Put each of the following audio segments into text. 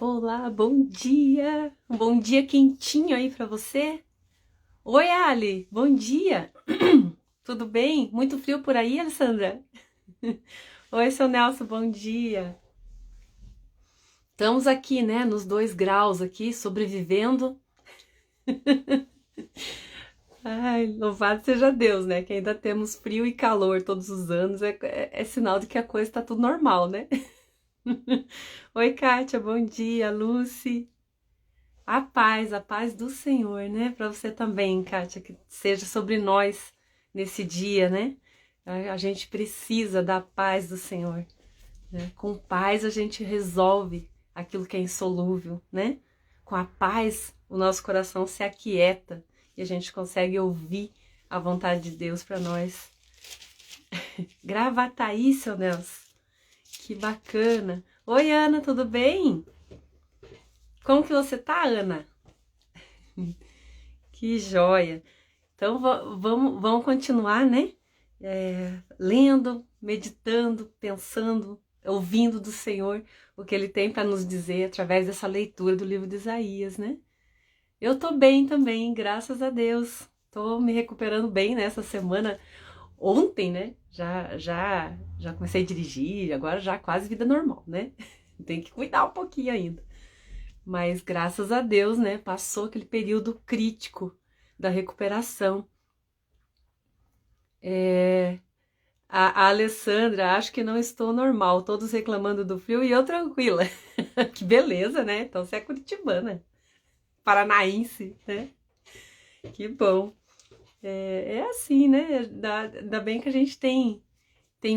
Olá, bom dia! Um bom dia quentinho aí pra você. Oi, Ali, bom dia! Tudo bem? Muito frio por aí, Alessandra? Oi, seu Nelson, bom dia! Estamos aqui, né, nos 2 graus aqui, sobrevivendo. Ai, louvado seja Deus, né, que ainda temos frio e calor todos os anos. É sinal de que a coisa tá tudo normal, né? Oi, Kátia, bom dia! Lucy. A paz do Senhor, né? Para você também, Kátia, que seja sobre nós nesse dia, né? A gente precisa da paz do Senhor, né? Com paz a gente resolve aquilo que é insolúvel, né? Com a paz o nosso coração se aquieta e a gente consegue ouvir a vontade de Deus para nós. Gravataí, seu Nelson. Que bacana. Oi, Ana, tudo bem? Como que você tá, Ana? Que joia! Então vamos continuar, né? Lendo, meditando, pensando, ouvindo do Senhor o que Ele tem para nos dizer através dessa leitura do livro de Isaías, né? Eu tô bem também, graças a Deus. Tô me recuperando bem nessa semana. Ontem, né? Já comecei a dirigir, agora já quase vida normal, né? Tem que cuidar um pouquinho ainda. Mas graças a Deus, né? Passou aquele período crítico da recuperação. A Alessandra, acho que não estou normal, todos reclamando do frio e eu tranquila. Que beleza, né? Então você é curitibana, paranaense, né? Que bom. É assim, né? Ainda bem que a gente tem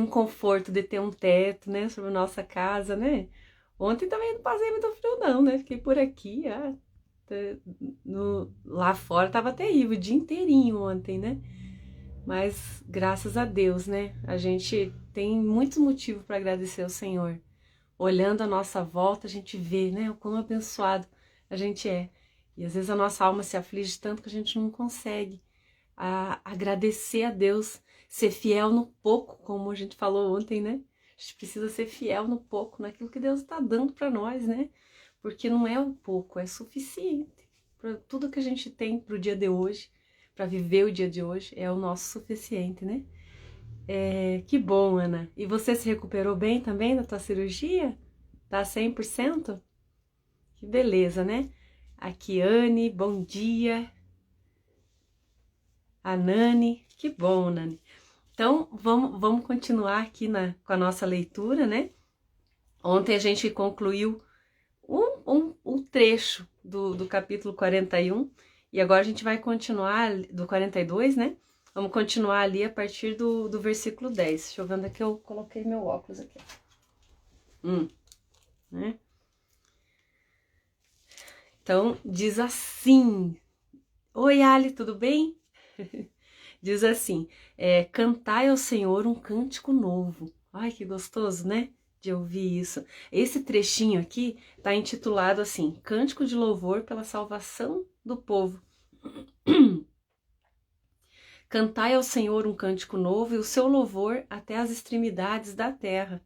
um conforto de ter um teto, né? Sobre a nossa casa, né? Ontem também não passei muito frio não, né? Fiquei por aqui, lá fora tava terrível, o dia inteirinho ontem, né? Mas graças a Deus, né? A gente tem muitos motivos para agradecer ao Senhor. Olhando a nossa volta, a gente vê, né? O quão abençoado a gente é. E às vezes a nossa alma se aflige tanto que a gente não consegue agradecer a Deus, ser fiel no pouco, como a gente falou ontem, né? A gente precisa ser fiel no pouco, naquilo que Deus está dando para nós, né? Porque não é o pouco, é suficiente para tudo que a gente tem para o dia de hoje, para viver o dia de hoje, é o nosso suficiente, né? Que bom, Ana. E você se recuperou bem também da tua cirurgia? Tá 100%? Que beleza, né? Aqui, Anne, bom dia. A Nani, que bom, Nani. Então, vamos continuar aqui com a nossa leitura, né? Ontem a gente concluiu um trecho do capítulo 41 e agora a gente vai continuar do 42, né? Vamos continuar ali a partir do versículo 10. Deixa eu ver onde é que eu coloquei meu óculos aqui. Né? Então, diz assim. Oi, Ali, tudo bem? Diz assim, cantai ao Senhor um cântico novo. Ai, que gostoso, né? De ouvir isso. Esse trechinho aqui está intitulado assim, Cântico de Louvor pela Salvação do Povo. Cantai ao Senhor um cântico novo e o seu louvor até as extremidades da terra.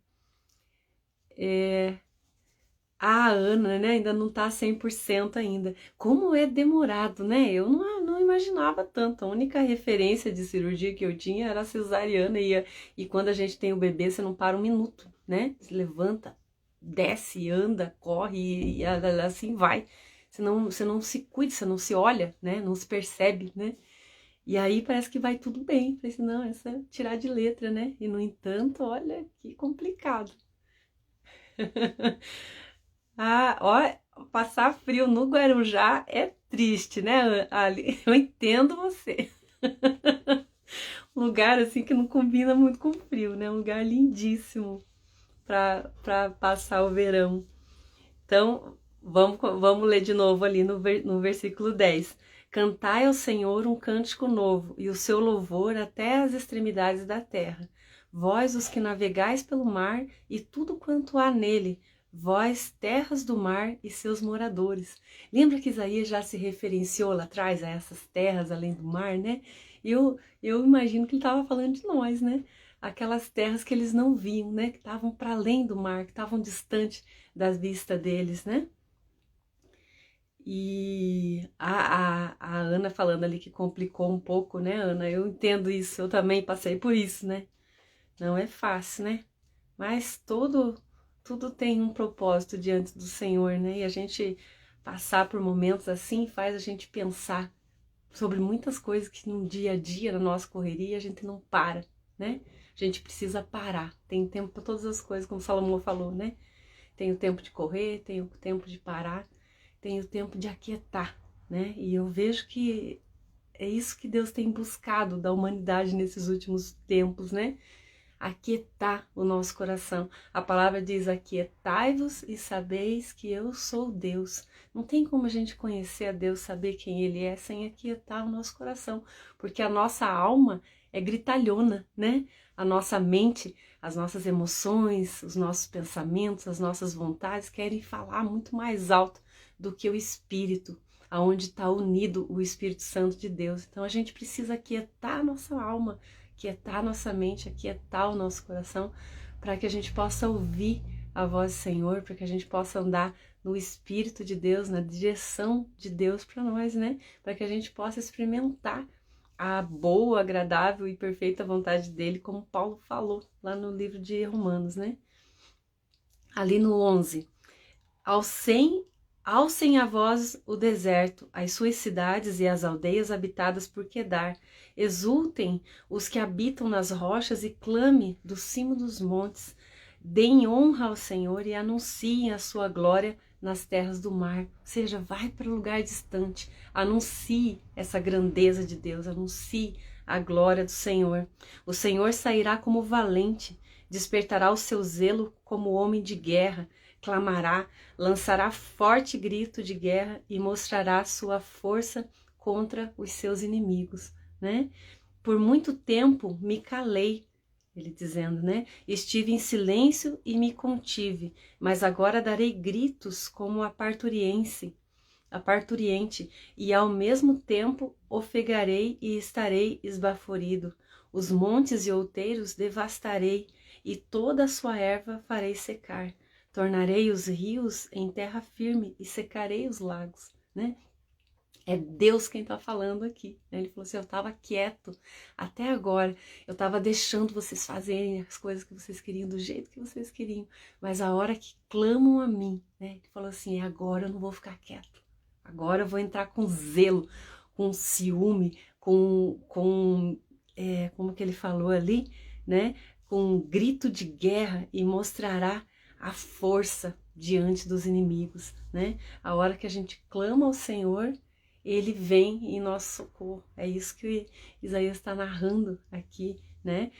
A Ana, né, ainda não tá 100% ainda. Como é demorado, né? Eu não imaginava tanto. A única referência de cirurgia que eu tinha era a cesariana e quando a gente tem o bebê, você não para um minuto, né? Você levanta, desce, anda, corre e assim vai. Você não se cuida, você não se olha, né? Não se percebe, né? E aí parece que vai tudo bem. Falei assim, não, essa é tirar de letra, né? E no entanto, olha que complicado. Ó, passar frio no Guarujá é triste, né, Ali? Eu entendo você. Lugar assim que não combina muito com frio, né? Um lugar lindíssimo para passar o verão. Então, vamos ler de novo ali no versículo 10. Cantai ao Senhor um cântico novo, e o seu louvor até as extremidades da terra. Vós, os que navegais pelo mar, e tudo quanto há nele, vós, terras do mar e seus moradores. Lembra que Isaías já se referenciou lá atrás a essas terras além do mar, né? Eu imagino que ele estava falando de nós, né? Aquelas terras que eles não viam, né? Que estavam para além do mar, que estavam distantes das vistas deles, né? E a Ana falando ali que complicou um pouco, né, Ana? Eu entendo isso, eu também passei por isso, né? Não é fácil, né? Mas tudo tem um propósito diante do Senhor, né? E a gente passar por momentos assim faz a gente pensar sobre muitas coisas que no dia a dia, na nossa correria, a gente não para, né? A gente precisa parar. Tem tempo para todas as coisas, como Salomão falou, né? Tem o tempo de correr, tem o tempo de parar, tem o tempo de aquietar, né? E eu vejo que é isso que Deus tem buscado da humanidade nesses últimos tempos, né? Aquietar o nosso coração. A palavra diz: aquietai-vos e sabeis que eu sou Deus. Não tem como a gente conhecer a Deus, saber quem Ele é, sem aquietar o nosso coração, porque a nossa alma é gritalhona, né? A nossa mente, as nossas emoções, os nossos pensamentos, as nossas vontades querem falar muito mais alto do que o Espírito, aonde está unido o Espírito Santo de Deus. Então a gente precisa aquietar a nossa alma, aquietar a nossa mente, aquietar o nosso coração, para que a gente possa ouvir a voz do Senhor, para que a gente possa andar no Espírito de Deus, na direção de Deus para nós, né? Para que a gente possa experimentar a boa, agradável e perfeita vontade dele, como Paulo falou lá no livro de Romanos, né? Ali no 11. Alcem a voz o deserto, as suas cidades e as aldeias habitadas por Quedar. Exultem os que habitam nas rochas e clame do cimo dos montes. Deem honra ao Senhor e anunciem a sua glória nas terras do mar. Ou seja, vai para um lugar distante, anuncie essa grandeza de Deus, anuncie a glória do Senhor. O Senhor sairá como valente, despertará o seu zelo como homem de guerra, clamará, lançará forte grito de guerra e mostrará sua força contra os seus inimigos, né? Por muito tempo me calei, ele dizendo, né? Estive em silêncio e me contive, mas agora darei gritos como a parturiente, e ao mesmo tempo ofegarei e estarei esbaforido. Os montes e outeiros devastarei, e toda a sua erva farei secar. Tornarei os rios em terra firme e secarei os lagos, né? É Deus quem está falando aqui, né? Ele falou assim: eu estava quieto até agora, eu estava deixando vocês fazerem as coisas que vocês queriam, do jeito que vocês queriam, mas a hora que clamam a mim, né? Ele falou assim: agora eu não vou ficar quieto, agora eu vou entrar com zelo, com ciúme, como que ele falou ali, né? Com um grito de guerra, e mostrará a força diante dos inimigos, né? A hora que a gente clama ao Senhor, ele vem em nosso socorro. É isso que Isaías está narrando aqui, né?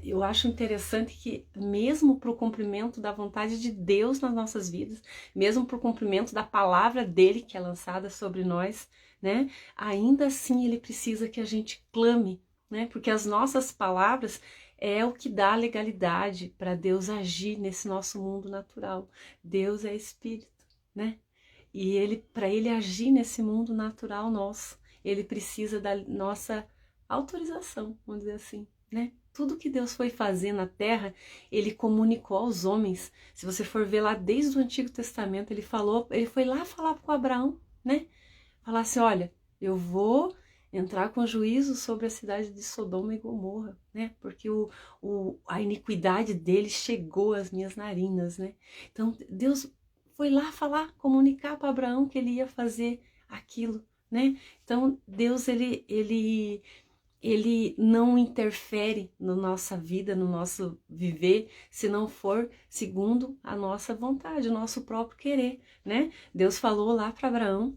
Eu acho interessante que, mesmo para o cumprimento da vontade de Deus nas nossas vidas, mesmo para o cumprimento da palavra dele que é lançada sobre nós, né? Ainda assim ele precisa que a gente clame, né? Porque as nossas palavras é o que dá legalidade para Deus agir nesse nosso mundo natural. Deus é espírito, né? E para ele agir nesse mundo natural nosso, ele precisa da nossa autorização, vamos dizer assim, né? Tudo que Deus foi fazer na terra, ele comunicou aos homens. Se você for ver lá desde o Antigo Testamento, ele foi lá falar com Abraão, né? Falar assim: olha, eu vou entrar com juízo sobre a cidade de Sodoma e Gomorra, né? Porque a iniquidade deles chegou às minhas narinas, né? Então Deus foi lá falar, comunicar para Abraão que ele ia fazer aquilo, né? Então Deus ele não interfere na nossa vida, no nosso viver, se não for segundo a nossa vontade, o nosso próprio querer, né? Deus falou lá para Abraão,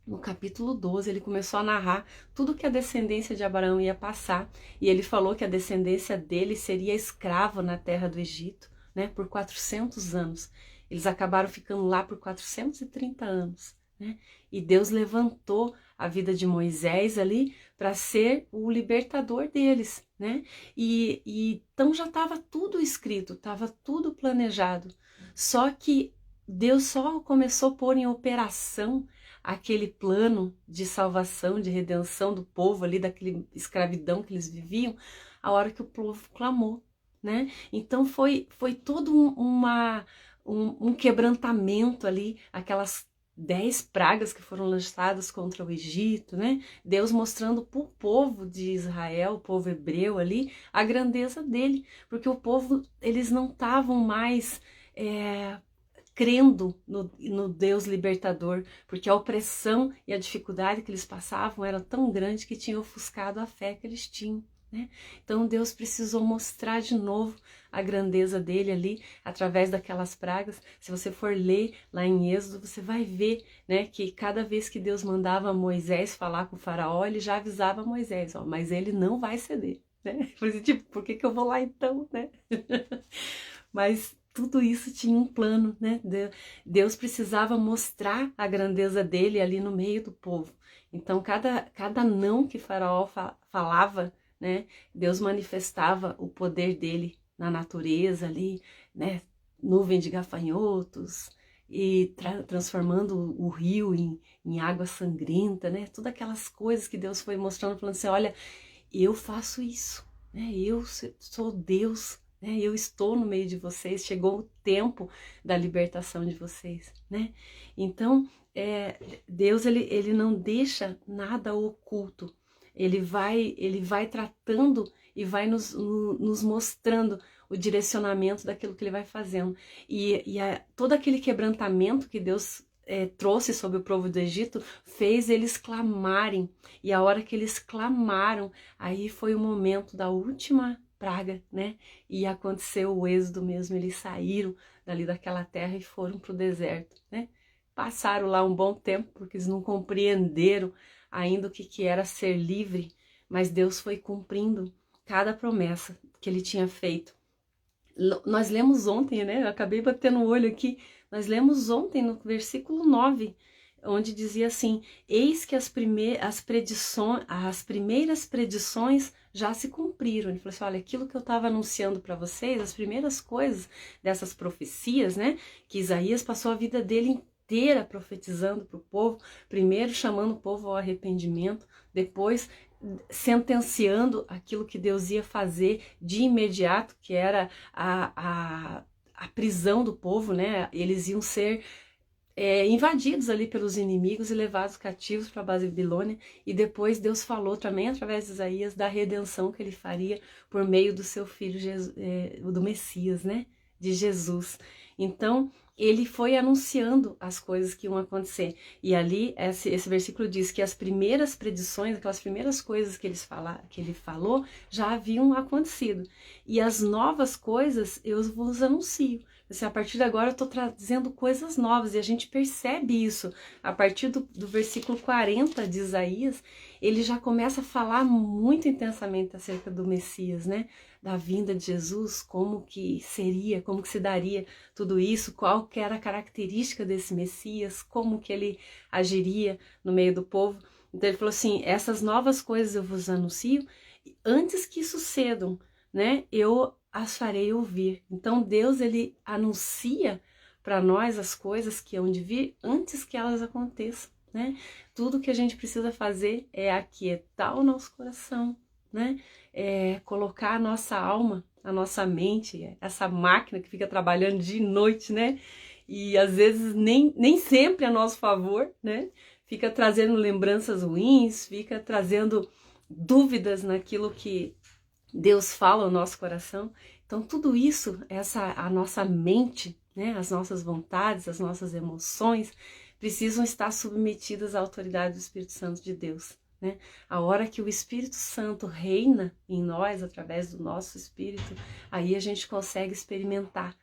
no capítulo 12, ele começou a narrar tudo que a descendência de Abraão ia passar, e ele falou que a descendência dele seria escrava na terra do Egito, né, por 400 anos. Eles acabaram ficando lá por 430 anos, né? E Deus levantou a vida de Moisés ali para ser o libertador deles, né? Então já estava tudo escrito, estava tudo planejado. Só que Deus só começou a pôr em operação aquele plano de salvação, de redenção do povo ali, daquela escravidão que eles viviam, a hora que o povo clamou, né? Então foi todo um quebrantamento ali, aquelas 10 pragas que foram lançadas contra o Egito, né? Deus mostrando para o povo de Israel, o povo hebreu ali, a grandeza dele, porque o povo, eles não estavam mais crendo no Deus libertador, porque a opressão e a dificuldade que eles passavam era tão grande que tinha ofuscado a fé que eles tinham, né? Então Deus precisou mostrar de novo a grandeza dele ali, através daquelas pragas. Se você for ler lá em Êxodo, você vai ver, né, que cada vez que Deus mandava Moisés falar com o faraó, ele já avisava Moisés, ó, mas ele não vai ceder, né? Por que eu vou lá então, né? Mas tudo isso tinha um plano, né? Deus precisava mostrar a grandeza dele ali no meio do povo. Então, cada não que Faraó falava, né? Deus manifestava o poder dele na natureza ali, né? Nuvem de gafanhotos e transformando o rio em água sangrenta, né? Todas aquelas coisas que Deus foi mostrando, falando assim, olha, eu faço isso, né? Eu sou Deus, né? Eu estou no meio de vocês, chegou o tempo da libertação de vocês, né? Então, Deus, ele não deixa nada oculto, ele vai tratando e vai nos mostrando o direcionamento daquilo que ele vai fazendo. Todo aquele quebrantamento que Deus trouxe sobre o povo do Egito, fez eles clamarem, e a hora que eles clamaram, aí foi o momento da última praga, né? E aconteceu o êxodo mesmo, eles saíram dali daquela terra e foram para o deserto, né? Passaram lá um bom tempo, porque eles não compreenderam ainda o que era ser livre, mas Deus foi cumprindo cada promessa que ele tinha feito. Nós lemos ontem, né? Eu acabei batendo o olho aqui. Nós lemos ontem no versículo 9, onde dizia assim: eis que as primeiras predições já se cumpriram. Ele falou assim, olha, aquilo que eu estava anunciando para vocês, as primeiras coisas dessas profecias, né? Que Isaías passou a vida dele inteira profetizando para o povo, primeiro chamando o povo ao arrependimento, depois sentenciando aquilo que Deus ia fazer de imediato, que era a prisão do povo, né? Eles iam ser invadidos ali pelos inimigos e levados cativos para a Babilônia, e depois Deus falou também através de Isaías da redenção que ele faria por meio do seu filho, do Messias, né? De Jesus. Então, ele foi anunciando as coisas que iam acontecer. E ali, esse versículo diz que as primeiras predições, aquelas primeiras coisas que ele falou, já haviam acontecido. E as novas coisas eu vos anuncio. Assim, a partir de agora eu estou trazendo coisas novas, e a gente percebe isso. A partir do versículo 40 de Isaías, ele já começa a falar muito intensamente acerca do Messias, né? Da vinda de Jesus, como que seria, como que se daria tudo isso, qual que era a característica desse Messias, como que ele agiria no meio do povo. Então ele falou assim, essas novas coisas eu vos anuncio, antes que sucedam, né, eu as farei ouvir. Então Deus, ele anuncia para nós as coisas que hão de vir antes que elas aconteçam, né? Tudo que a gente precisa fazer é aquietar o nosso coração, né? Colocar a nossa alma, a nossa mente, essa máquina que fica trabalhando dia e noite, né? E às vezes nem sempre a nosso favor, né? Fica trazendo lembranças ruins, fica trazendo dúvidas naquilo que Deus fala ao nosso coração. Então tudo isso, a nossa mente, né? As nossas vontades, as nossas emoções, precisam estar submetidas à autoridade do Espírito Santo de Deus, né? A hora que o Espírito Santo reina em nós, através do nosso espírito, aí a gente consegue experimentar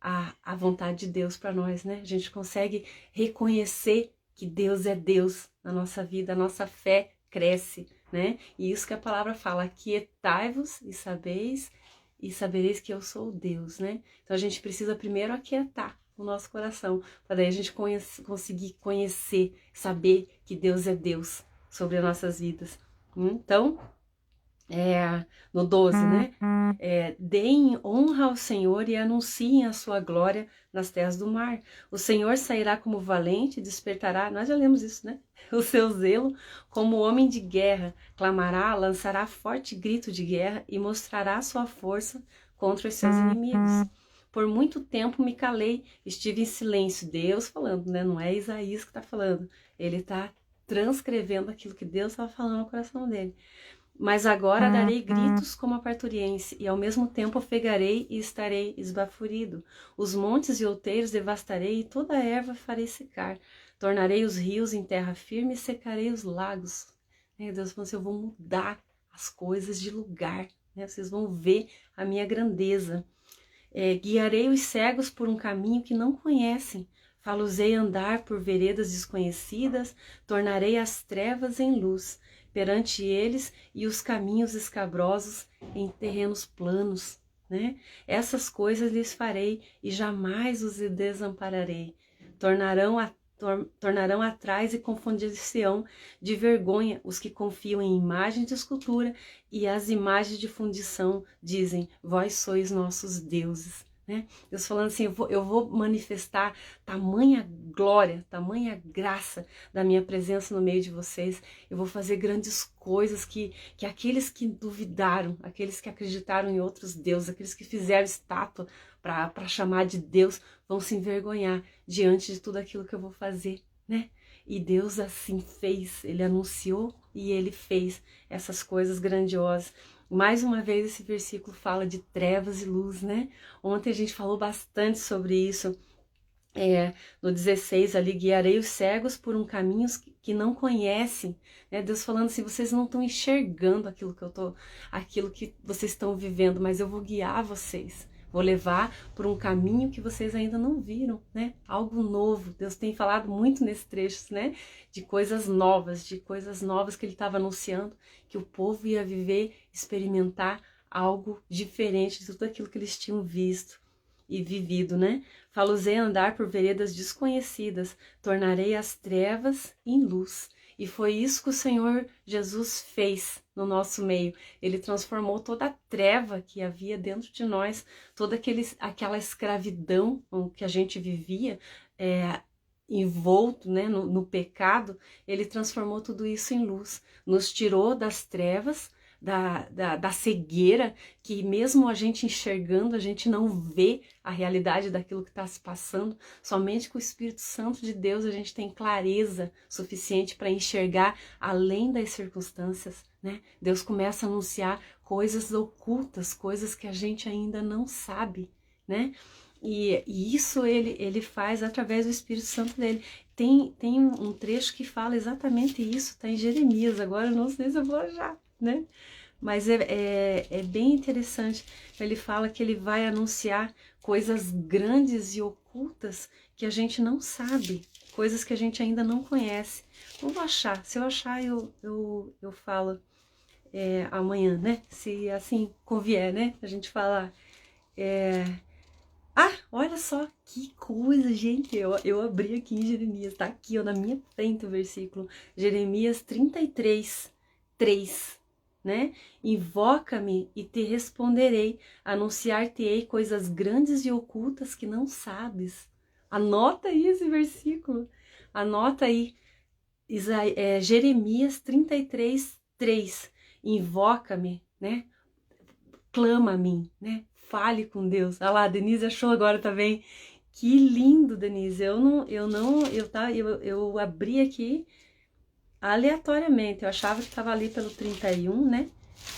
a vontade de Deus para nós, né? A gente consegue reconhecer que Deus é Deus na nossa vida, a nossa fé cresce, né? E isso que a palavra fala, aquietai-vos e sabereis que eu sou Deus, né? Então a gente precisa primeiro aquietar o nosso coração, para daí a gente conseguir conhecer, saber que Deus é Deus sobre as nossas vidas. Então, no 12, né? Deem honra ao Senhor e anunciem a sua glória nas terras do mar. O Senhor sairá como valente, despertará, nós já lemos isso, né? O seu zelo como homem de guerra, clamará, lançará forte grito de guerra e mostrará sua força contra os seus inimigos. Por muito tempo me calei, estive em silêncio. Deus falando, né? Não é Isaías que está falando. Ele está transcrevendo aquilo que Deus estava falando no coração dele. Mas agora darei gritos como a parturiense, e ao mesmo tempo ofegarei e estarei esbaforido. Os montes e outeiros devastarei, e toda a erva farei secar. Tornarei os rios em terra firme e secarei os lagos. Deus falou assim, eu vou mudar as coisas de lugar. Vocês vão ver a minha grandeza. Guiarei os cegos por um caminho que não conhecem. Falo-os-ei andar por veredas desconhecidas. Tornarei as trevas em luz perante eles e os caminhos escabrosos em terrenos planos, né? Essas coisas lhes farei e jamais os desampararei. Tornarão atrás e confundir-se-ão de vergonha os que confiam em imagens de escultura e as imagens de fundição dizem, vós sois nossos deuses. Né? Deus falando assim, eu vou manifestar tamanha glória, tamanha graça da minha presença no meio de vocês. Eu vou fazer grandes coisas que aqueles que duvidaram, aqueles que acreditaram em outros deuses, aqueles que fizeram estátua para chamar de Deus, vão se envergonhar diante de tudo aquilo que eu vou fazer, né? E Deus assim fez, Ele anunciou e Ele fez essas coisas grandiosas. Mais uma vez esse versículo fala de trevas e luz, né? Ontem a gente falou bastante sobre isso. No 16 ali, guiarei os cegos por um caminho que não conhecem, né? Deus falando assim, vocês não estão enxergando aquilo que vocês estão vivendo, mas eu vou guiar vocês. Vou levar por um caminho que vocês ainda não viram, né? Algo novo. Deus tem falado muito nesse trecho, né? De coisas novas que Ele estava anunciando, que o povo ia viver, experimentar algo diferente de tudo aquilo que eles tinham visto e vivido, né? Falo-os-ei andar por veredas desconhecidas, tornarei as trevas em luz. E foi isso que o Senhor Jesus fez no nosso meio. Ele transformou toda a treva que havia dentro de nós, toda aquela escravidão que a gente vivia, envolto, né, no pecado. Ele transformou tudo isso em luz, nos tirou das trevas, da cegueira, que mesmo a gente enxergando, a gente não vê a realidade daquilo que está se passando. Somente com o Espírito Santo de Deus a gente tem clareza suficiente para enxergar além das circunstâncias, né? Deus começa a anunciar coisas ocultas, coisas que a gente ainda não sabe, né? E isso ele faz através do Espírito Santo dele. Tem um trecho que fala exatamente isso, está em Jeremias, agora eu não sei se eu vou já, né? Mas é bem interessante. Ele fala que ele vai anunciar coisas grandes e ocultas que a gente não sabe, coisas que a gente ainda não conhece. Vou achar, se eu achar eu falo amanhã, né? Se assim convier, né? A gente falar. Olha só que coisa, gente. Eu abri aqui em Jeremias, tá aqui ó, na minha frente o versículo. Jeremias 33, 3. Né? Invoca-me e te responderei, anunciar-te-ei coisas grandes e ocultas que não sabes. Anota aí esse versículo, anota aí, Jeremias 33, 3, invoca-me, né? Clama a mim, né? Fale com Deus. Ah lá, a Denise achou agora também. Que lindo, Denise. Eu abri aqui aleatoriamente, eu achava que estava ali pelo 31, né?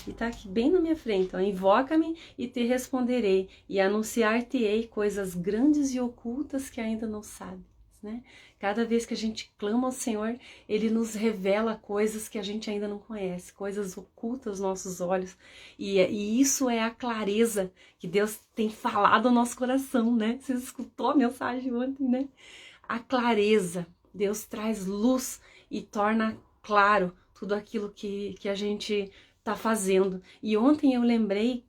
E tá aqui bem na minha frente, ó. Invoca-me e te responderei, e anunciar-te-ei coisas grandes e ocultas que ainda não sabes, né? Cada vez que a gente clama ao Senhor, Ele nos revela coisas que a gente ainda não conhece, coisas ocultas aos nossos olhos, e isso é a clareza que Deus tem falado ao nosso coração, né? Você escutou a mensagem ontem, né? A clareza, Deus traz luz e torna claro tudo aquilo que a gente está fazendo. E ontem eu lembrei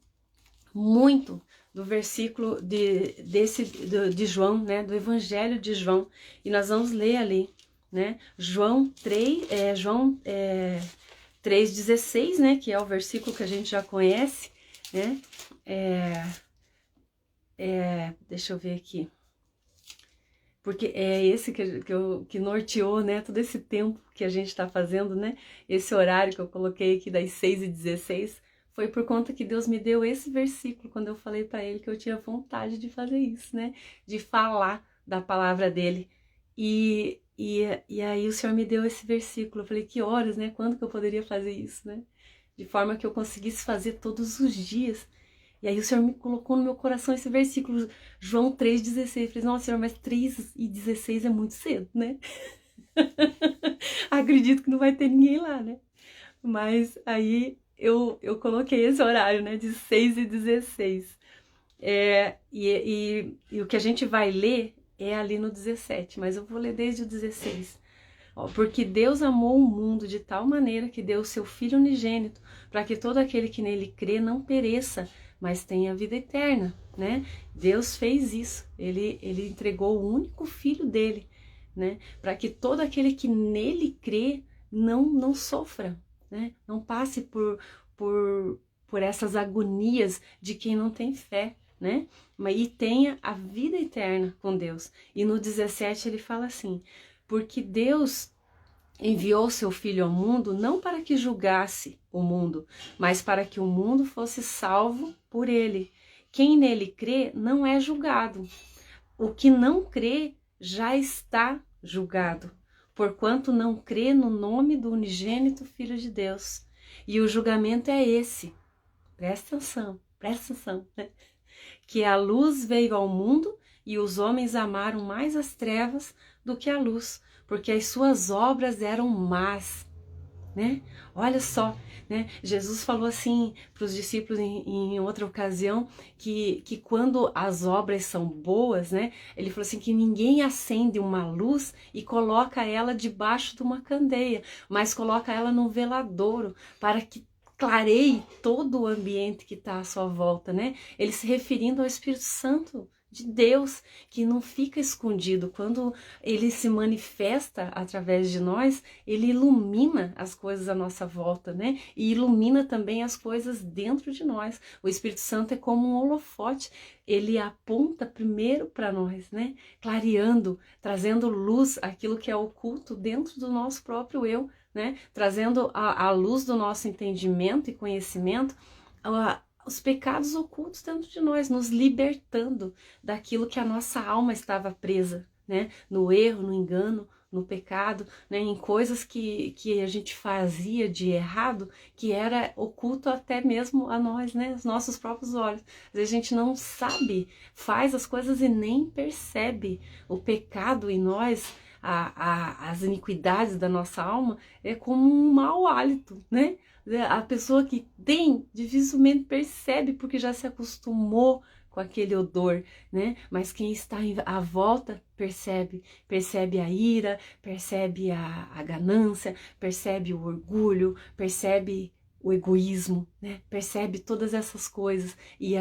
muito do versículo de João, né, do Evangelho de João, e nós vamos ler ali, né, João 3,16, né, que é o versículo que a gente já conhece, né, deixa eu ver aqui, porque é esse que norteou, né, todo esse tempo que a gente está fazendo, né, esse horário que eu coloquei aqui das 6h16, foi por conta que Deus me deu esse versículo quando eu falei para ele que eu tinha vontade de fazer isso, né? De falar da palavra dele. E aí o Senhor me deu esse versículo. Eu falei, que horas, né? Quando que eu poderia fazer isso, né? De forma que eu conseguisse fazer todos os dias. E aí o Senhor me colocou no meu coração esse versículo, João 3,16. Eu falei, nossa, Senhor, mas 3:16 é muito cedo, né? Acredito que não vai ter ninguém lá, né? Mas aí eu coloquei esse horário, né? De 6:16. E o que a gente vai ler é ali no 17, mas eu vou ler desde o 16. Ó, porque Deus amou o mundo de tal maneira que deu o seu Filho unigênito, para que todo aquele que nele crê não pereça, mas tenha vida eterna, né? Deus fez isso, ele entregou o único Filho dele, né? Para que todo aquele que nele crê não sofra, né? Não passe por essas agonias de quem não tem fé, né? E tenha a vida eterna com Deus. E no 17 ele fala assim, porque Deus enviou seu Filho ao mundo não para que julgasse o mundo, mas para que o mundo fosse salvo por ele. Quem nele crê não é julgado. O que não crê já está julgado, porquanto não crê no nome do unigênito Filho de Deus. E o julgamento é esse. Presta atenção, né? Que a luz veio ao mundo e os homens amaram mais as trevas do que a luz, porque as suas obras eram más, né? Olha só, né? Jesus falou assim para os discípulos em outra ocasião que quando as obras são boas, né? Ele falou assim que ninguém acende uma luz e coloca ela debaixo de uma candeia, mas coloca ela no veladouro para que clareie todo o ambiente que está à sua volta, né? Ele se referindo ao Espírito Santo de Deus, que não fica escondido. Quando ele se manifesta através de nós, ele ilumina as coisas à nossa volta, né? E ilumina também as coisas dentro de nós. O Espírito Santo é como um holofote, ele aponta primeiro para nós, né? Clareando, trazendo luz àquilo que é oculto dentro do nosso próprio eu, né? Trazendo a luz do nosso entendimento e conhecimento, os pecados ocultos dentro de nós, nos libertando daquilo que a nossa alma estava presa, né? No erro, no engano, no pecado, né? Em coisas que a gente fazia de errado, que era oculto até mesmo a nós, né? Os nossos próprios olhos. Às vezes a gente não sabe, faz as coisas e nem percebe o pecado em nós. As iniquidades da nossa alma é como um mau hálito, né? A pessoa que tem dificilmente percebe porque já se acostumou com aquele odor, né? Mas quem está à volta percebe a ira, percebe a ganância, percebe o orgulho, percebe o egoísmo, né? Percebe todas essas coisas e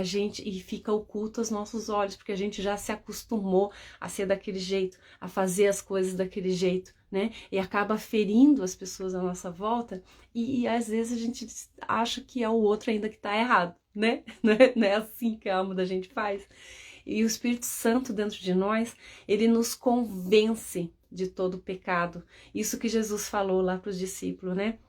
fica oculto aos nossos olhos, porque a gente já se acostumou a ser daquele jeito, a fazer as coisas daquele jeito, né? E acaba ferindo as pessoas à nossa volta e às vezes a gente acha que é o outro ainda que tá errado, né? Não é assim que a alma da gente faz. E o Espírito Santo dentro de nós, ele nos convence de todo o pecado. Isso que Jesus falou lá para os discípulos, né?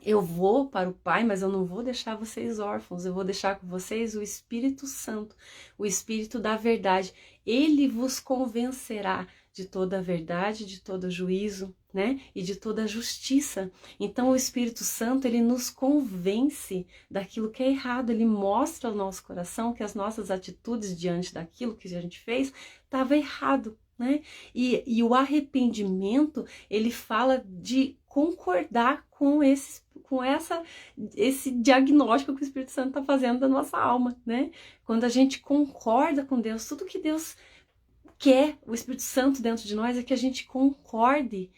Eu vou para o Pai, mas eu não vou deixar vocês órfãos, eu vou deixar com vocês o Espírito Santo, o Espírito da verdade. Ele vos convencerá de toda a verdade, de todo juízo, né? E de toda a justiça. Então o Espírito Santo, ele nos convence daquilo que é errado, ele mostra ao nosso coração que as nossas atitudes diante daquilo que a gente fez estava errado, né? E o arrependimento, ele fala de concordar com esse diagnóstico que o Espírito Santo está fazendo da nossa alma, né? Quando a gente concorda com Deus, tudo que Deus quer, o Espírito Santo dentro de nós, é que a gente concorde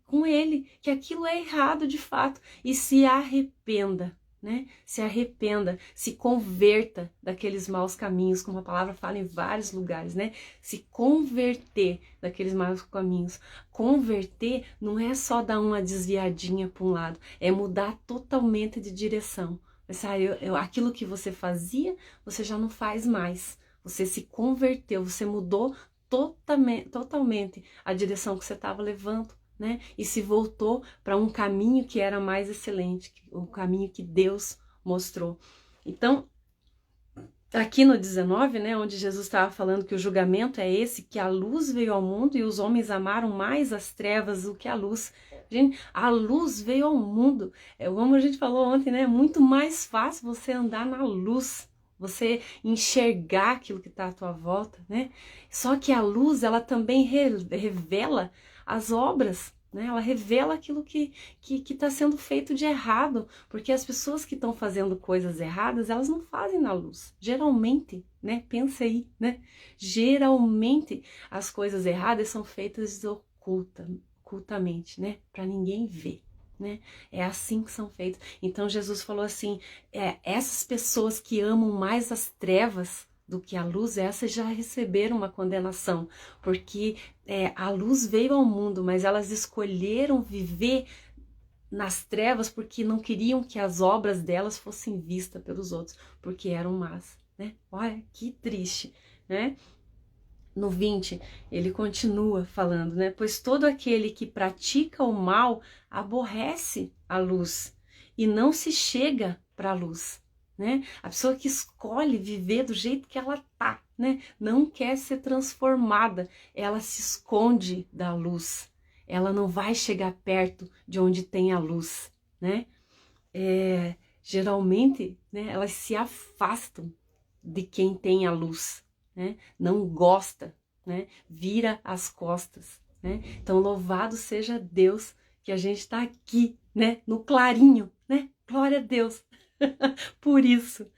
com Ele, que aquilo é errado de fato, e se arrependa, né? Se arrependa, se converta daqueles maus caminhos, como a palavra fala em vários lugares, né? Se converter daqueles maus caminhos. Converter não é só dar uma desviadinha para um lado, é mudar totalmente de direção. Aquilo que você fazia, você já não faz mais. Você se converteu, você mudou totalmente a direção que você estava levando, né? E se voltou para um caminho que era mais excelente, o caminho que Deus mostrou. Então, aqui no 19, né, onde Jesus estava falando que o julgamento é esse, que a luz veio ao mundo e os homens amaram mais as trevas do que a luz. Gente, a luz veio ao mundo. Como a gente falou ontem, né, é muito mais fácil você andar na luz, você enxergar aquilo que está à tua volta, né? Só que a luz, ela também revela as obras, né? Ela revela aquilo que está sendo feito de errado, porque as pessoas que estão fazendo coisas erradas, elas não fazem na luz. Geralmente, né? Pensa aí, né? Geralmente as coisas erradas são feitas ocultamente, né? Para ninguém ver. Né? É assim que são feitos. Então Jesus falou assim, essas pessoas que amam mais as trevas do que a luz, essas já receberam uma condenação, porque a luz veio ao mundo, mas elas escolheram viver nas trevas porque não queriam que as obras delas fossem vistas pelos outros, porque eram más, né? Olha, que triste, né? No 20, ele continua falando, né? Pois todo aquele que pratica o mal aborrece a luz e não se chega para a luz, né? A pessoa que escolhe viver do jeito que ela tá, né? Não quer ser transformada, ela se esconde da luz. Ela não vai chegar perto de onde tem a luz, né? Geralmente, né, elas se afastam de quem tem a luz, né? Não gosta, né? Vira as costas, né? Então, louvado seja Deus que a gente está aqui, né? No clarinho, né? Glória a Deus por isso.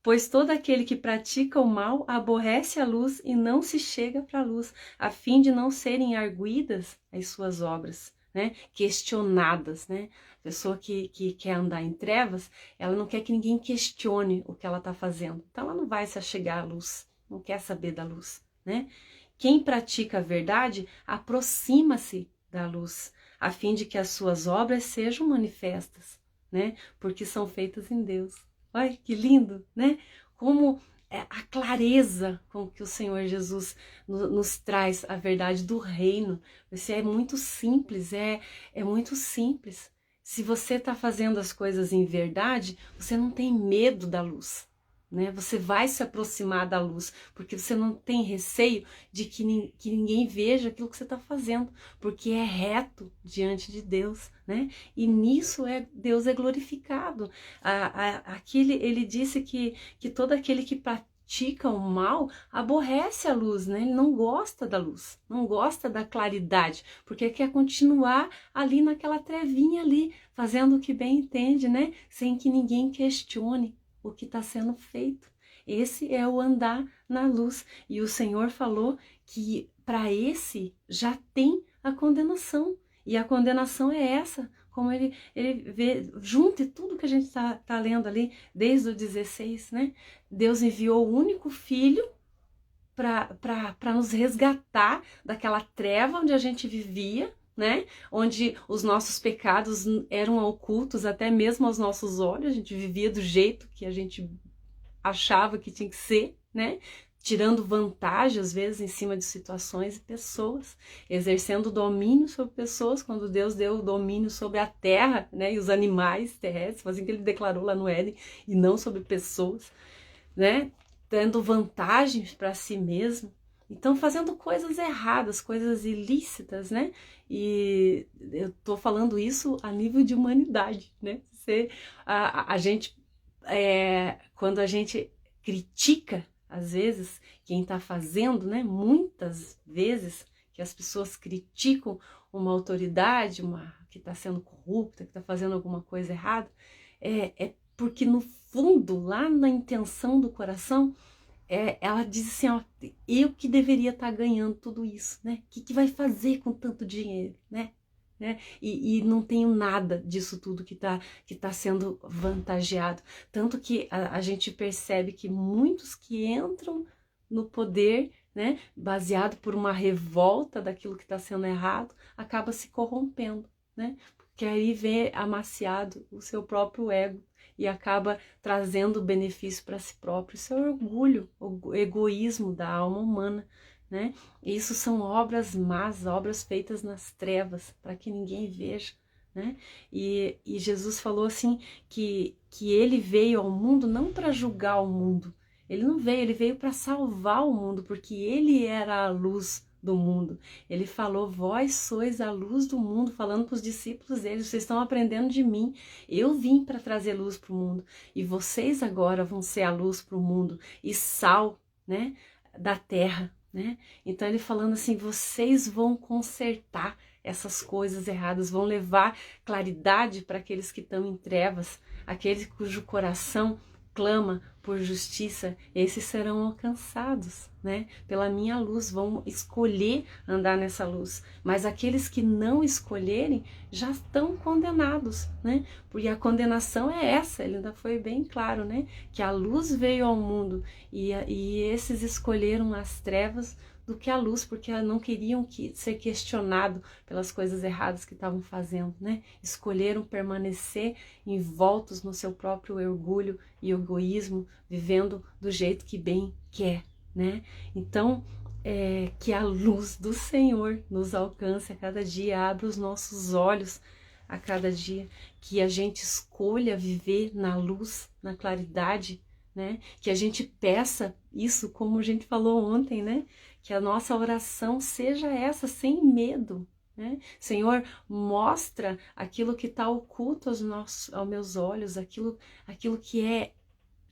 Pois todo aquele que pratica o mal aborrece a luz e não se chega para a luz, a fim de não serem arguidas as suas obras, né? Questionadas, né? A pessoa que quer andar em trevas, ela não quer que ninguém questione o que ela está fazendo. Então ela não vai se achegar à luz, não quer saber da luz, né? Quem pratica a verdade aproxima-se da luz, a fim de que as suas obras sejam manifestas, né? Porque são feitas em Deus. Olha que lindo, né? Como a clareza com que o Senhor Jesus nos traz a verdade do reino. Isso é muito simples, é muito simples. Se você está fazendo as coisas em verdade, você não tem medo da luz, né? Você vai se aproximar da luz, porque você não tem receio de que ninguém veja aquilo que você está fazendo, porque é reto diante de Deus, né? E nisso Deus é glorificado. Aqui ele disse que todo aquele que pratica o mal aborrece a luz, né? Ele não gosta da luz, não gosta da claridade, porque quer continuar ali naquela trevinha ali, fazendo o que bem entende, né? Sem que ninguém questione o que está sendo feito. Esse é o andar na luz. E o Senhor falou que para esse já tem a condenação. E a condenação é essa, como ele vê, junte tudo que a gente tá lendo ali, desde o 16, né? Deus enviou o único filho para nos resgatar daquela treva onde a gente vivia, né? Onde os nossos pecados eram ocultos até mesmo aos nossos olhos, a gente vivia do jeito que a gente achava que tinha que ser, né? Tirando vantagem, às vezes, em cima de situações e pessoas, exercendo domínio sobre pessoas, quando Deus deu o domínio sobre a terra, né? E os animais terrestres, assim que ele declarou lá no Éden, e não sobre pessoas, né? Dando vantagens para si mesmo. Então, fazendo coisas erradas, coisas ilícitas, né? E eu tô falando isso a nível de humanidade, né? A gente, quando a gente critica, às vezes, quem tá fazendo, né? Muitas vezes que as pessoas criticam uma autoridade, que tá sendo corrupta, que tá fazendo alguma coisa errada, porque no fundo, lá na intenção do coração, ela diz assim, ó, eu que deveria estar ganhando tudo isso, né? O que vai fazer com tanto dinheiro, né? E não tenho nada disso tudo que tá sendo vantageado. Tanto que a gente percebe que muitos que entram no poder, né, baseado por uma revolta daquilo que está sendo errado, acaba se corrompendo, né? Porque aí vê amaciado o seu próprio ego e acaba trazendo benefício para si próprio. Isso é orgulho, o egoísmo da alma humana, Isso são obras más, obras feitas nas trevas, para que ninguém veja, né? E Jesus falou assim que ele veio ao mundo não para julgar o mundo. Ele não veio, ele veio para salvar o mundo, porque ele era a luz do mundo. Ele falou: vós sois a luz do mundo, falando para os discípulos dele, vocês estão aprendendo de mim. Eu vim para trazer luz para o mundo, e vocês agora vão ser a luz para o mundo e sal, né, da terra, né? Então ele falando assim: vocês vão consertar essas coisas erradas, vão levar claridade para aqueles que estão em trevas, aqueles cujo coração clama por justiça, esses serão alcançados, né? Pela minha luz, vão escolher andar nessa luz. Mas aqueles que não escolherem já estão condenados, né? Porque a condenação é essa, ele ainda foi bem claro, né? Que a luz veio ao mundo e esses escolheram as trevas do que a luz, porque não queriam ser questionado pelas coisas erradas que estavam fazendo, né? Escolheram permanecer envoltos no seu próprio orgulho e egoísmo, vivendo do jeito que bem quer, né? Então, que a luz do Senhor nos alcance a cada dia, abra os nossos olhos a cada dia, que a gente escolha viver na luz, na claridade, né? Que a gente peça isso, como a gente falou ontem, né? Que a nossa oração seja essa, sem medo, né? Senhor, mostra aquilo que está oculto aos meus olhos, aquilo que é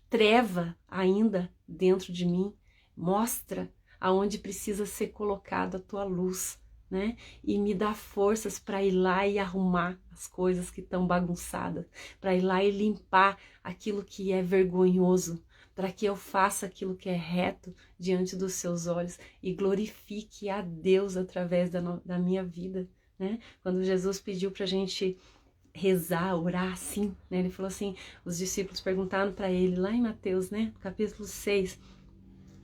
treva ainda dentro de mim. Mostra aonde precisa ser colocada a tua luz, né? E me dá forças para ir lá e arrumar as coisas que estão bagunçadas, para ir lá e limpar aquilo que é vergonhoso, para que eu faça aquilo que é reto diante dos seus olhos e glorifique a Deus através da minha vida, né? Quando Jesus pediu para a gente rezar, orar assim, né? Ele falou assim, os discípulos perguntaram para ele, lá em Mateus, né? Capítulo 6,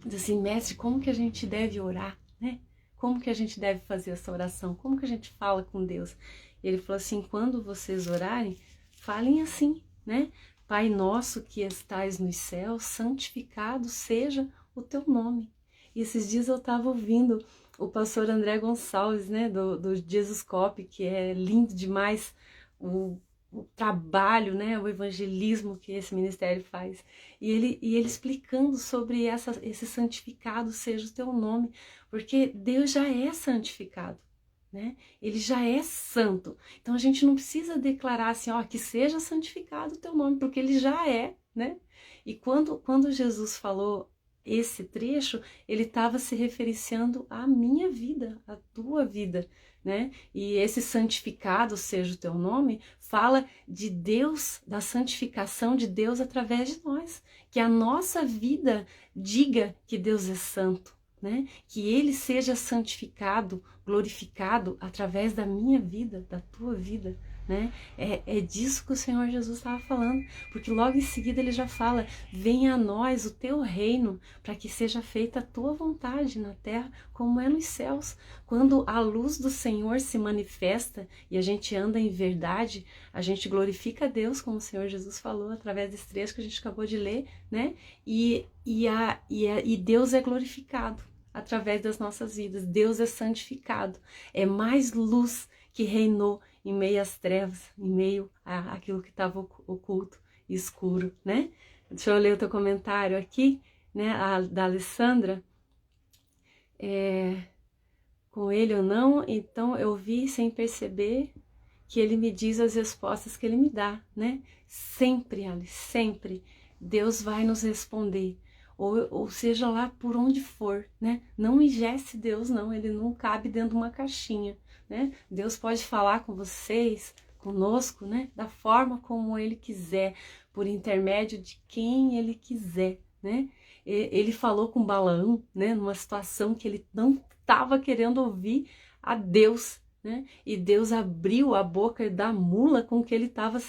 diz assim: mestre, como que a gente deve orar, né? Como que a gente deve fazer essa oração? Como que a gente fala com Deus? E ele falou assim: quando vocês orarem, falem assim, né? Pai nosso que estais nos céus, santificado seja o teu nome. E esses dias eu estava ouvindo o pastor André Gonçalves, né, do Jesuscope, que é lindo demais o trabalho, né, o evangelismo que esse ministério faz. E ele explicando sobre esse santificado seja o teu nome, porque Deus já é santificado, né? Ele já é santo. Então a gente não precisa declarar assim, ó, que seja santificado o teu nome, porque ele já é, né? E quando Jesus falou esse trecho, ele estava se referenciando à minha vida, à tua vida, né? E esse santificado seja o teu nome fala de Deus, da santificação de Deus através de nós, que a nossa vida diga que Deus é santo, né? Que ele seja santificado, glorificado através da minha vida, da tua vida, né? É disso que o Senhor Jesus estava falando, porque logo em seguida ele já fala: venha a nós o teu reino, para que seja feita a tua vontade na terra como é nos céus. Quando a luz do Senhor se manifesta e a gente anda em verdade, a gente glorifica a Deus, como o Senhor Jesus falou através desse trecho que a gente acabou de ler, né? E Deus é glorificado através das nossas vidas. Deus é santificado. É mais luz que reinou em meio às trevas, em meio àquilo que estava oculto e escuro, né? Deixa eu ler o teu comentário aqui, né? Da Alessandra. Com ele ou não, então eu vi sem perceber que ele me diz as respostas que ele me dá, né? Sempre, Alice, sempre Deus vai nos responder. Ou seja lá por onde for, né? Não engesse Deus, não, ele não cabe dentro de uma caixinha, né? Deus pode falar com vocês, conosco, né? Da forma como ele quiser, por intermédio de quem ele quiser, né? Ele falou com Balaão, né? Numa situação que ele não estava querendo ouvir a Deus, né? E Deus abriu a boca da mula com que ele estava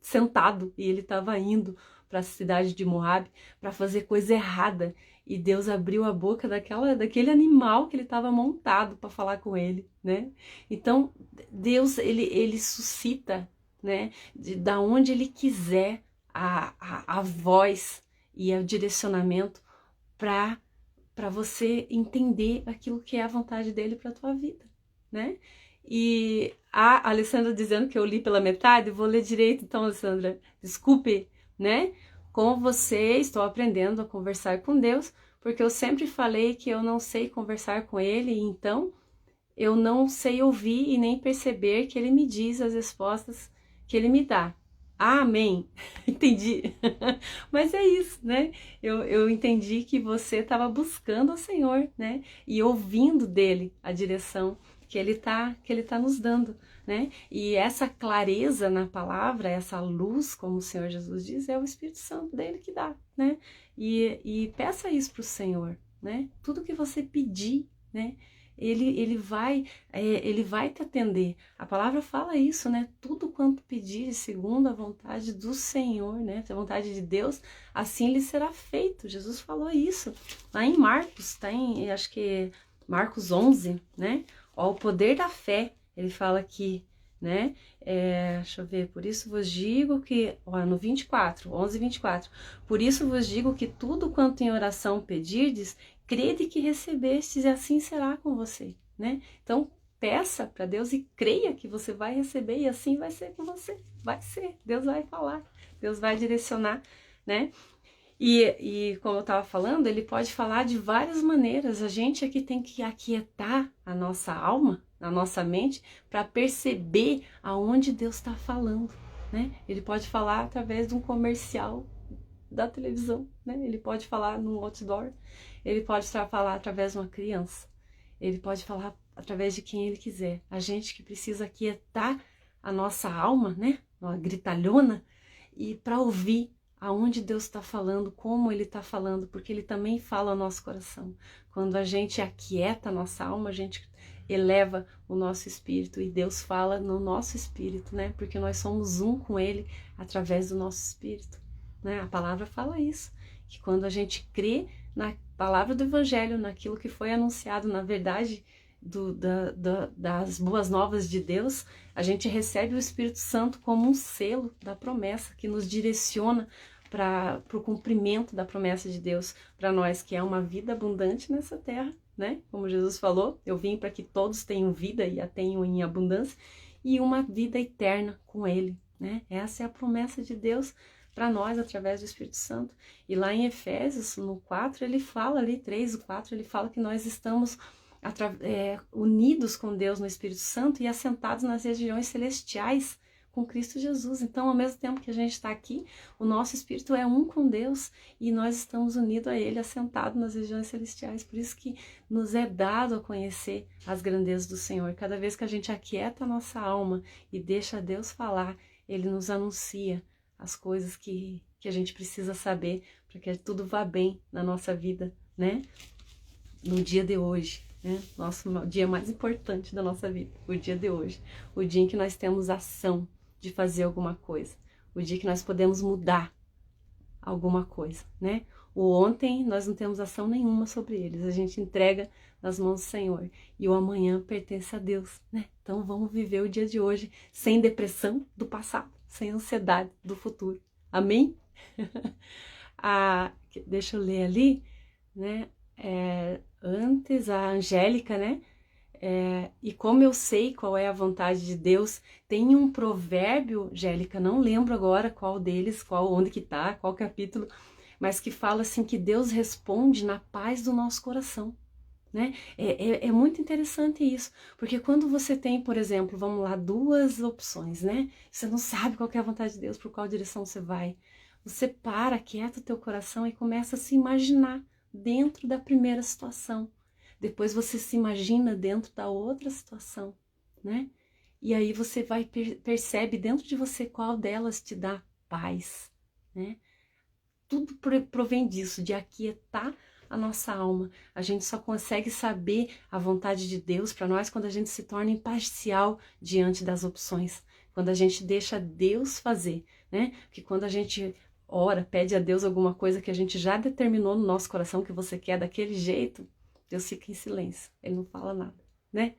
sentado e ele estava indo para a cidade de Moabe para fazer coisa errada, e Deus abriu a boca daquele animal que ele estava montado para falar com ele, né? Então Deus ele suscita, né, da onde ele quiser a voz e o direcionamento para você entender aquilo que é a vontade dele para a tua vida, né? E A Alessandra dizendo que eu li pela metade, vou ler direito então, Alessandra. Desculpe, né? Com você estou aprendendo a conversar com Deus, porque eu sempre falei que eu não sei conversar com Ele, então eu não sei ouvir e nem perceber que Ele me diz as respostas que Ele me dá. Amém. Entendi. Mas é isso, né? Eu entendi que você estava buscando o Senhor, né? E ouvindo dele a direção que ele tá nos dando, né? E essa clareza na palavra, essa luz, como o Senhor Jesus diz, é o Espírito Santo dele que dá, né? E peça isso para o Senhor, né? Tudo que você pedir, né? Ele vai te atender. A palavra fala isso, né? Tudo quanto pedir segundo a vontade do Senhor, né? A vontade de Deus, assim lhe será feito. Jesus falou isso lá em Marcos, tá em, acho que Marcos 11, né? Ó, o poder da fé, ele fala aqui, né? Deixa eu ver, por isso vos digo que, ó, no 24, 11, 24, por isso vos digo que tudo quanto em oração pedirdes, crede que recebestes e assim será com você, né? Então, peça para Deus e creia que você vai receber e assim vai ser com você. Vai ser, Deus vai falar, Deus vai direcionar, né? E como eu estava falando, ele pode falar de várias maneiras. A gente aqui tem que aquietar a nossa alma, a nossa mente, para perceber aonde Deus está falando, né? Ele pode falar através de um comercial da televisão, né? Ele pode falar num outdoor, ele pode falar através de uma criança, ele pode falar através de quem ele quiser. A gente que precisa aquietar a nossa alma, né? Uma gritalhona, e para ouvir aonde Deus está falando, como Ele está falando, porque Ele também fala ao nosso coração. Quando a gente aquieta a nossa alma, a gente eleva o nosso espírito e Deus fala no nosso espírito, né? Porque nós somos um com Ele através do nosso espírito, né? A palavra fala isso, que quando a gente crê na palavra do Evangelho, naquilo que foi anunciado, na verdade das boas novas de Deus, a gente recebe o Espírito Santo como um selo da promessa que nos direciona para o cumprimento da promessa de Deus para nós, que é uma vida abundante nessa terra, né? Como Jesus falou, eu vim para que todos tenham vida e a tenham em abundância, e uma vida eterna com Ele, né? Essa é a promessa de Deus para nós através do Espírito Santo. E lá em Efésios, no 4, ele fala ali, 3 e 4, ele fala que nós estamos unidos com Deus no Espírito Santo e assentados nas regiões celestiais com Cristo Jesus. Então, ao mesmo tempo que a gente está aqui, o nosso espírito é um com Deus e nós estamos unidos a Ele, assentados nas regiões celestiais. Por isso que nos é dado a conhecer as grandezas do Senhor. Cada vez que a gente aquieta a nossa alma e deixa Deus falar, Ele nos anuncia as coisas que a gente precisa saber para que tudo vá bem na nossa vida, né? No dia de hoje. Nosso dia mais importante da nossa vida, o dia de hoje, o dia em que nós temos ação de fazer alguma coisa, o dia que nós podemos mudar alguma coisa, né? O ontem nós não temos ação nenhuma sobre eles, a gente entrega nas mãos do Senhor e o amanhã pertence a Deus, né? Então vamos viver o dia de hoje sem depressão do passado, sem ansiedade do futuro, amém? Deixa eu ler ali, né? Antes a Angélica, né? E como eu sei qual é a vontade de Deus, tem um provérbio, Angélica, não lembro agora qual deles, onde que tá, qual capítulo, mas que fala assim que Deus responde na paz do nosso coração, né? É muito interessante isso, porque quando você tem, por exemplo, vamos lá, duas opções, né? Você não sabe qual que é a vontade de Deus, por qual direção você vai. Você para, quieta o teu coração e começa a se imaginar dentro da primeira situação. Depois você se imagina dentro da outra situação, né? E aí você percebe dentro de você qual delas te dá paz, né? Tudo provém disso, de aquietar a nossa alma. A gente só consegue saber a vontade de Deus para nós quando a gente se torna imparcial diante das opções. Quando a gente deixa Deus fazer, né? Porque quando a gente ora, pede a Deus alguma coisa que a gente já determinou no nosso coração que você quer daquele jeito, Deus fica em silêncio, Ele não fala nada, né?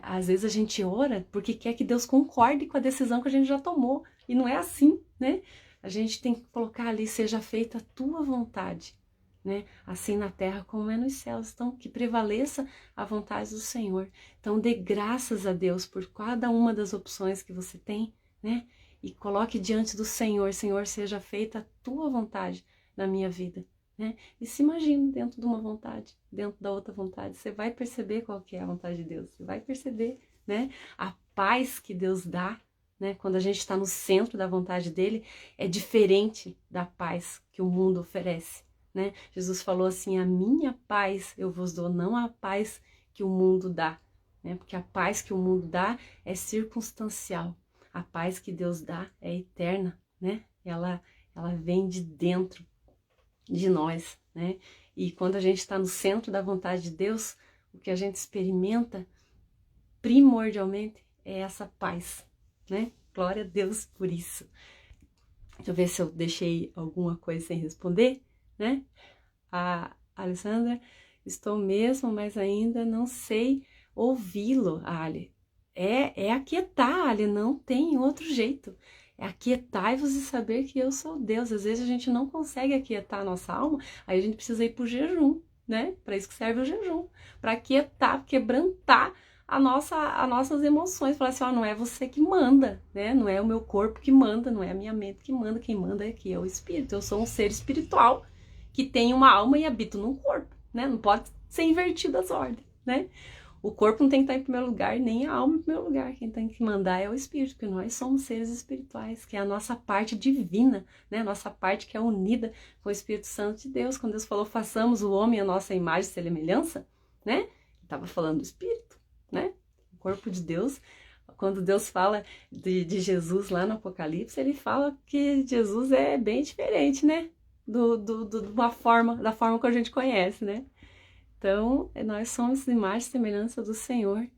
Às vezes a gente ora porque quer que Deus concorde com a decisão que a gente já tomou, e não é assim, né? A gente tem que colocar ali, seja feita a tua vontade, né? Assim na terra como é nos céus. Então, que prevaleça a vontade do Senhor. Então, dê graças a Deus por cada uma das opções que você tem, né? E coloque diante do Senhor, Senhor, seja feita a tua vontade na minha vida, né? E se imagine dentro de uma vontade, dentro da outra vontade. Você vai perceber qual que é a vontade de Deus. Você vai perceber, né? A paz que Deus dá, né? Quando a gente está no centro da vontade dele, é diferente da paz que o mundo oferece, né? Jesus falou assim, a minha paz eu vos dou, não a paz que o mundo dá, né? Porque a paz que o mundo dá é circunstancial. A paz que Deus dá é eterna, né? Ela vem de dentro de nós, né? E quando a gente está no centro da vontade de Deus, o que a gente experimenta primordialmente é essa paz, né? Glória a Deus por isso. Deixa eu ver se eu deixei alguma coisa sem responder, né? A Alessandra, estou mesmo, mas ainda não sei ouvi-lo, Ali. É aquietar, Ali, não tem outro jeito. É aquietai-vos e saber que eu sou Deus. Às vezes a gente não consegue aquietar a nossa alma, aí a gente precisa ir pro jejum, né? Para isso que serve o jejum, para aquietar, quebrantar as nossas emoções. Falar assim, ó, não é você que manda, né? Não é o meu corpo que manda, não é a minha mente que manda, quem manda aqui é o Espírito. Eu sou um ser espiritual que tem uma alma e habito num corpo, né? Não pode ser invertido as ordens, né? O corpo não tem que estar em primeiro lugar, nem a alma em primeiro lugar. Quem tem que mandar é o Espírito, porque nós somos seres espirituais, que é a nossa parte divina, né? A nossa parte que é unida com o Espírito Santo de Deus. Quando Deus falou, façamos o homem a nossa imagem e semelhança, né? Ele estava falando do Espírito, né? O corpo de Deus. Quando Deus fala de Jesus lá no Apocalipse, ele fala que Jesus é bem diferente, né? Da forma que a gente conhece, né? Então, nós somos imagem e semelhança do Senhor.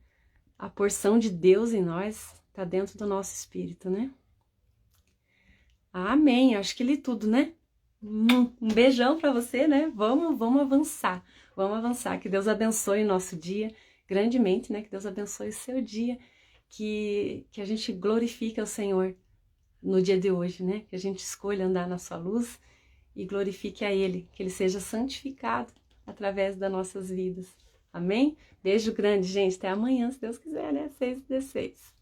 A porção de Deus em nós está dentro do nosso espírito, né? Amém. Acho que li tudo, né? Um beijão para você, né? Vamos avançar. Vamos avançar. Que Deus abençoe o nosso dia grandemente, né? Que Deus abençoe o seu dia. Que a gente glorifique ao Senhor no dia de hoje, né? Que a gente escolha andar na sua luz e glorifique a Ele. Que Ele seja santificado através das nossas vidas. Amém? Beijo grande, gente. Até amanhã, se Deus quiser, né? 6h16.